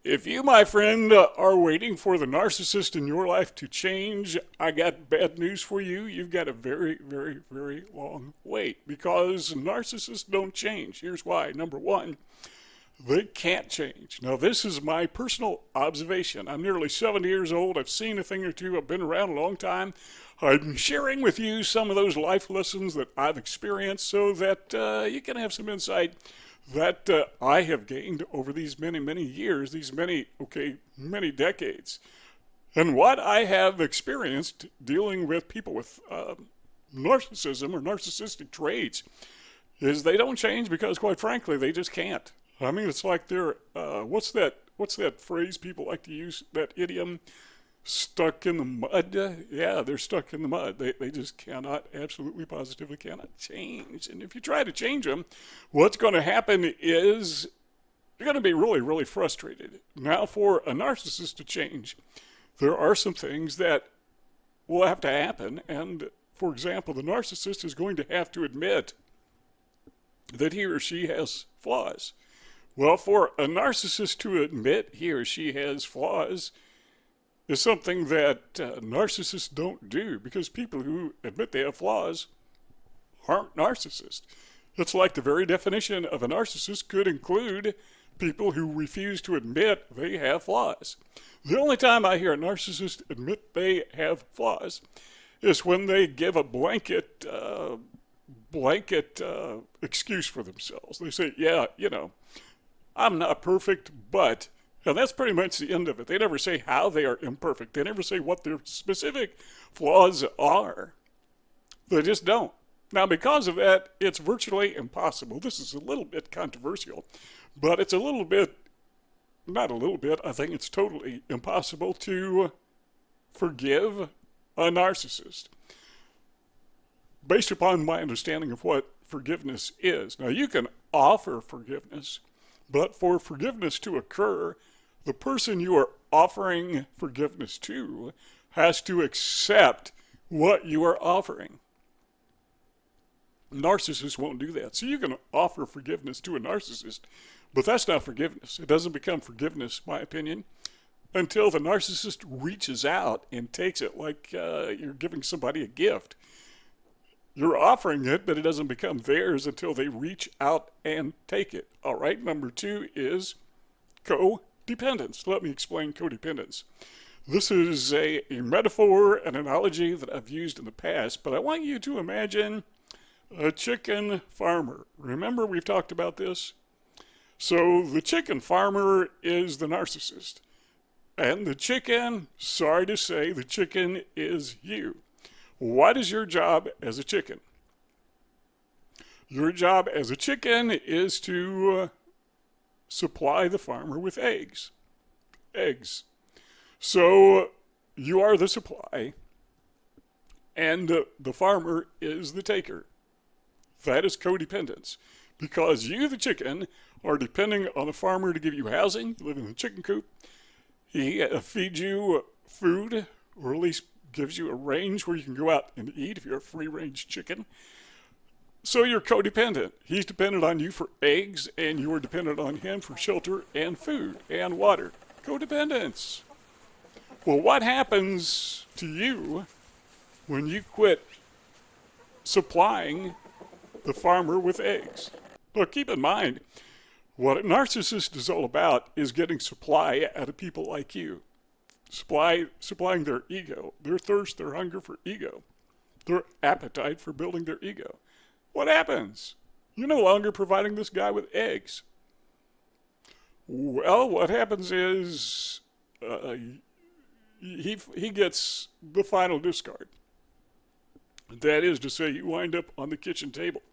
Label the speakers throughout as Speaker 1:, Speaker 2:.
Speaker 1: If you, my friend, are waiting for the narcissist in your life to change, I got bad news for you. You've got a very, very, very long wait because narcissists don't change. Here's why. Number one, they can't change. Now, this is my personal observation. I'm nearly 70 years old. I've seen a thing or two. I've been around a long time. I'm sharing with you some of those life lessons that I've experienced so that you can have some insight that I have gained over these many, many years, these many decades. And what I have experienced dealing with people with narcissism or narcissistic traits is they don't change because, quite frankly, they just can't. I mean, it's like they're what's that phrase people like to use, that idiom, stuck in the mud? Yeah, they're stuck in the mud. They just cannot, absolutely positively cannot change. And if you try to change them, what's going to happen is you're going to be really, really frustrated. Now, for a narcissist to change, there are some things that will have to happen. And for example, the narcissist is going to have to admit that he or she has flaws. Well, for a narcissist to admit he or she has flaws is something that narcissists don't do, because people who admit they have flaws aren't narcissists. It's like the very definition of a narcissist could include people who refuse to admit they have flaws. The only time I hear a narcissist admit they have flaws is when they give a blanket excuse for themselves. They say, yeah, I'm not perfect, but, and that's pretty much the end of it. They never say how they are imperfect. They never say what their specific flaws are. They just don't. Now, because of that, it's virtually impossible. This is a little bit controversial, but it's a little bit, not a little bit, I think it's totally impossible to forgive a narcissist based upon my understanding of what forgiveness is. Now, you can offer forgiveness, but for forgiveness to occur, the person you are offering forgiveness to has to accept what you are offering. Narcissists won't do that. So you can offer forgiveness to a narcissist, but that's not forgiveness. It doesn't become forgiveness, my opinion, until the narcissist reaches out and takes it like you're giving somebody a gift. You're offering it, but it doesn't become theirs until they reach out and take it. All right, number two is codependence. Let me explain codependence. This is a metaphor, an analogy that I've used in the past, but I want you to imagine a chicken farmer. Remember, we've talked about this? So the chicken farmer is the narcissist. And the chicken, sorry to say, the chicken is you. What is your job as a chicken? Your job as a chicken is to supply the farmer with eggs. Eggs. So you are the supply, and the farmer is the taker. That is codependence. Because you, the chicken, are depending on the farmer to give you housing. You live in the chicken coop. He feeds you food, or at least gives you a range where you can go out and eat if you're a free-range chicken. So you're codependent. He's dependent on you for eggs, and you are dependent on him for shelter and food and water. Codependence. Well, what happens to you when you quit supplying the farmer with eggs? Look, keep in mind, what a narcissist is all about is getting supply out of people like you. Supplying their ego, their thirst, their hunger for ego, their appetite for building their ego. What happens? You're no longer providing this guy with eggs. Well, what happens is he gets the final discard. That is to say, you wind up on the kitchen table.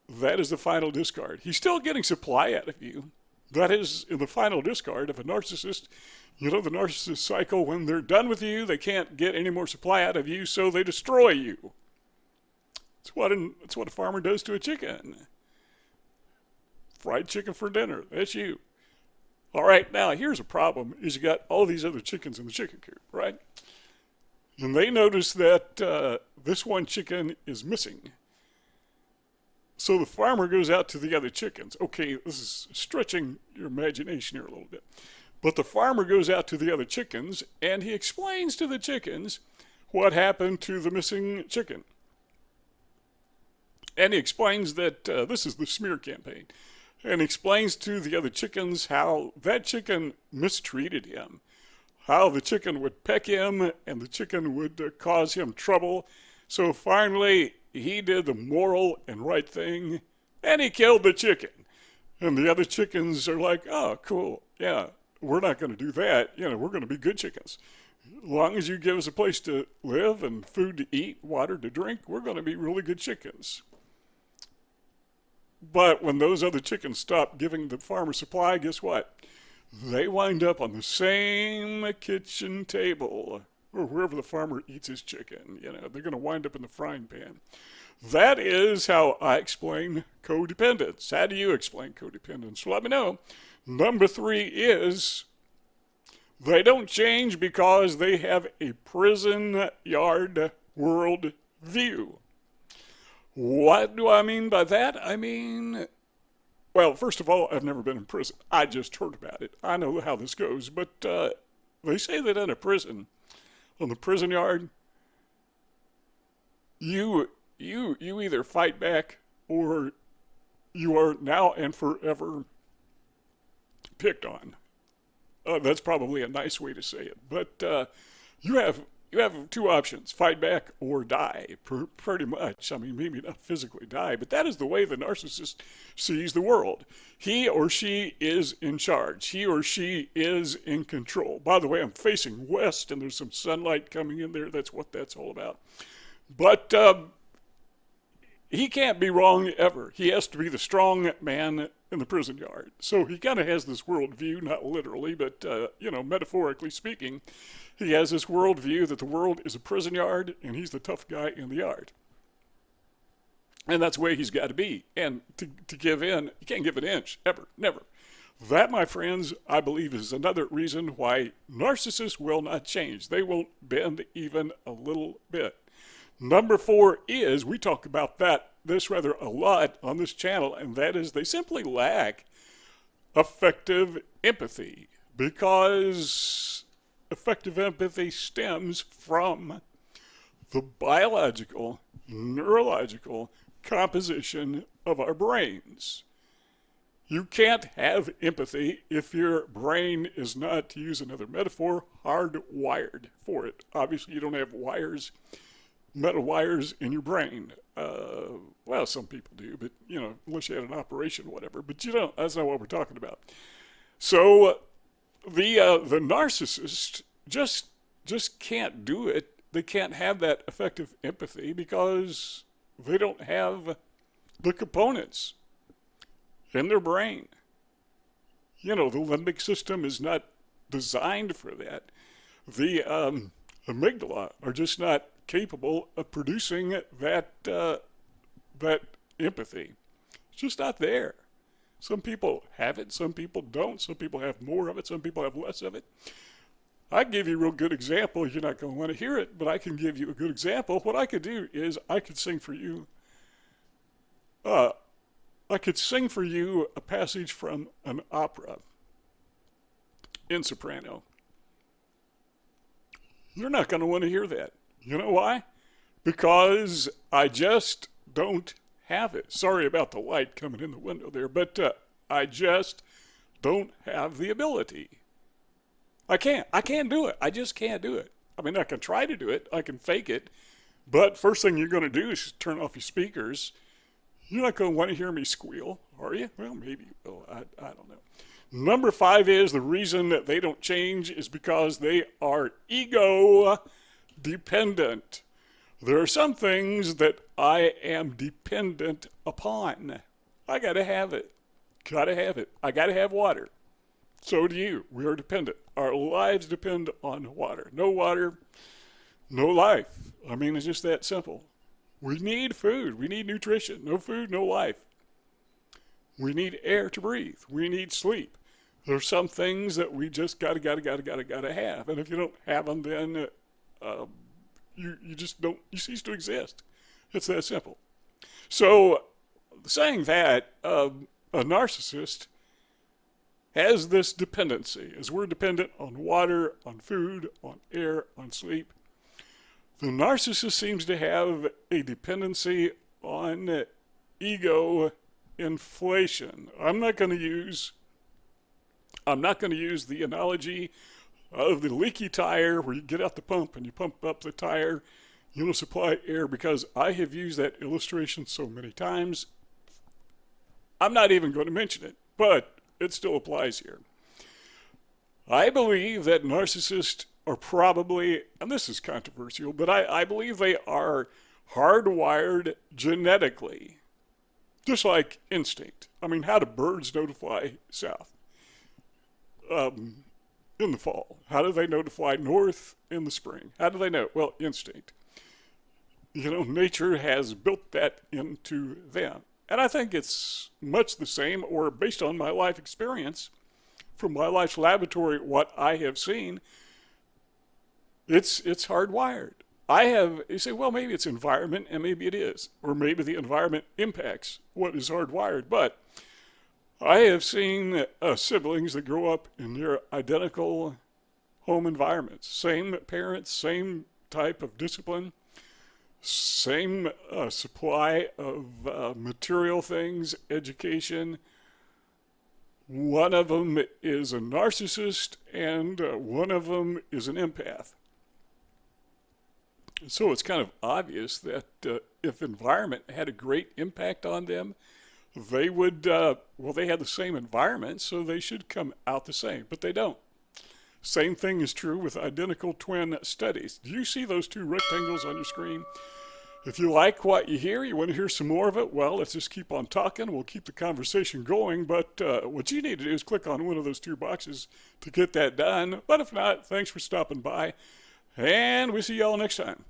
Speaker 1: That is the final discard. He's still getting supply out of you. That is in the final discard of a narcissist. You know the narcissist cycle, when they're done with you, they can't get any more supply out of you, so they destroy you. It's what a farmer does to a chicken. Fried chicken for dinner, that's you. All right, now here's a problem, is you got all these other chickens in the chicken coop, right? And they notice that this one chicken is missing. So the farmer goes out to the other chickens. Okay, this is stretching your imagination here a little bit. But the farmer goes out to the other chickens and he explains to the chickens what happened to the missing chicken. And he explains that this is the smear campaign. And he explains to the other chickens how that chicken mistreated him, how the chicken would peck him and the chicken would cause him trouble. So finally, he did the moral and right thing and he killed the chicken. And the other chickens are like, oh, cool. Yeah, we're not going to do that. You know, we're going to be good chickens. As long as you give us a place to live and food to eat, water to drink, we're going to be really good chickens. But when those other chickens stop giving the farmer supply, guess what? They wind up on the same kitchen table or wherever the farmer eats his chicken. You know, they're going to wind up in the frying pan. That is how I explain codependence. How do you explain codependence? Let me know. Number 3 is they don't change because they have a prison yard world view. What do I mean by that? I mean, well, first of all, I've never been in prison. I just heard about it. I know how this goes, but they say that in a prison, on the prison yard, you either fight back or you are now and forever picked on. That's probably a nice way to say it, but you have 2 options: fight back or die. Pretty much. I mean, maybe not physically die, but that is the way the narcissist sees the world. He or she is in charge. He or she is in control. By the way, I'm facing west, and there's some sunlight coming in there. That's what that's all about. But he can't be wrong ever. He has to be the strong man in the prison yard. So he kind of has this worldview, not literally, but, metaphorically speaking, he has this worldview that the world is a prison yard and he's the tough guy in the yard. And that's the way he's got to be. And to give in, you can't give an inch, ever, never. That, my friends, I believe is another reason why narcissists will not change. They won't bend even a little bit. Number 4 is, we talk about this rather a lot on this channel, and that is they simply lack affective empathy, because affective empathy stems from the biological, neurological composition of our brains. You can't have empathy if your brain is not, to use another metaphor, hardwired for it. Obviously, you don't have metal wires in your brain. Well, some people do, but, unless you had an operation or whatever. But you don't. That's not what we're talking about. So the narcissist just can't do it. They can't have that affective empathy because they don't have the components in their brain. The limbic system is not designed for that. The amygdala are just not capable of producing that empathy. It's just not there. Some people have it, some people don't. Some people have more of it, some people have less of it. I can give you a real good example. You're not going to want to hear it, but I can give you a good example. What I could do is I could sing for you. I could sing for you a passage from an opera in soprano. You're not going to want to hear that. You know why? Because I just don't have it. Sorry about the light coming in the window there, but I just don't have the ability. I can't do it. I just can't do it. I mean, I can try to do it. I can fake it. But first thing you're going to do is turn off your speakers. You're not going to want to hear me squeal, are you? Well, maybe you will. I don't know. Number 5 is the reason that they don't change is because they are ego dependent. There are some things that I am dependent upon. I got to have it. Gotta have it. I got to have water. So do you. We are dependent. Our lives depend on water. No water, no life. I mean, it's just that simple. We need food. We need nutrition. No food, no life. We need air to breathe. We need sleep. There's some things that we just gotta have. And if you don't have them, then you just don't, you cease to exist. It's that simple. So saying that a narcissist has this dependency, as we're dependent on water, on food, on air, on sleep. The narcissist seems to have a dependency on ego inflation. I'm not going to use the analogy of the leaky tire where you get out the pump and you pump up the tire, supply air, because I have used that illustration so many times. I'm not even going to mention it, but it still applies here. I believe that narcissists are probably, and this is controversial, but I believe they are hardwired genetically, just like instinct. I mean, how do birds know to fly south in the fall? How do they know to fly north in the spring? How do they know? Well, instinct. Nature has built that into them. And I think it's much the same, or based on my life experience, from my life's laboratory, what I have seen, it's hardwired. You say, well, maybe it's environment, and maybe it is. Or maybe the environment impacts what is hardwired. But I have seen siblings that grow up in near identical home environments. Same parents, same type of discipline, same supply of material things, education. One of them is a narcissist, and one of them is an empath. So it's kind of obvious that if environment had a great impact on them, they would, they had the same environment, so they should come out the same, but they don't. Same thing is true with identical twin studies. Do you see those two rectangles on your screen? If you like what you hear, you want to hear some more of it, well, let's just keep on talking. We'll keep the conversation going, but what you need to do is click on one of those two boxes to get that done. But if not, thanks for stopping by, and we'll see y'all next time.